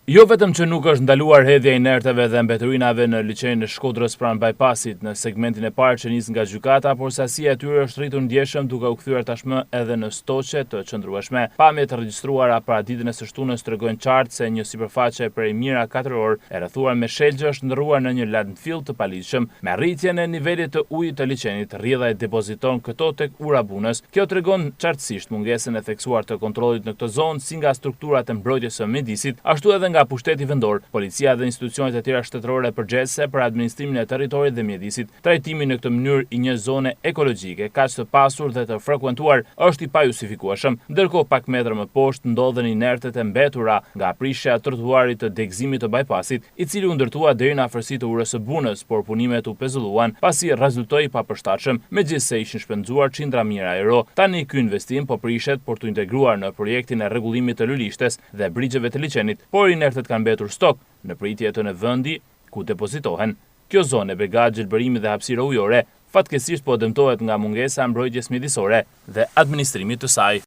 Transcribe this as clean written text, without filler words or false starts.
Jo vetëm që nuk është ndaluar hedhja e inerteve dhe mbeturinave në liçenin e Shkodrës pranë bypassit në segmentin e parë që nis nga gjykata, por sasia e tyre është rritur ndjeshëm duke u kthyer tashmë edhe në stoqe të qëndrueshme. Pamjet të regjistruara para ditën e së shtunës tregojnë qartë se një sipërfaqe prej mira 4 orë e rrethuar me shelgje është ndrruar në një landfill të paligjshëm. Me rritjen e nivelit të ujit të liçenit, rrjedha e depoziton këto tek ura bunës. Kjo tregon qartësisht mungesën e theksuar të kontrollit në këtë zonë si nga strukturat e mbrojtjes së mjedisit, ashtu edhe nga pushteti vendor, policia dhe institucionet e tjera shtetërore përgjegjëse për administrimin e territorit dhe mjedisit. Trajtimi në këtë mënyrë i një zone ekologjike kaq të pasur dhe të frekuentuar është i pajustifikueshëm, ndërkohë pak metra më poshtë ndodhen inertet e mbetura nga prishja e trotuarit të degëzimit të bypassit, i cili u ndërtua deri në afërsitë të urës së bunës, por punimet u pezulluan pasi rezultoi i papërshtatshëm, megjithse ishin shpenzuar qindra mijëra euro. Tani ky investim po prishet për të integruar në projektin e rregullimit të lulishtes dhe brigjeve të liçenit, por inertet kanë mbetur stok në pritje të në vendi ku depozitohen. Kjo zonë e begat gjelbërimi dhe hapësira ujore fatkeqësisht po dëmtohet nga mungesa e mbrojtjes mjedisore dhe administrimit të saj.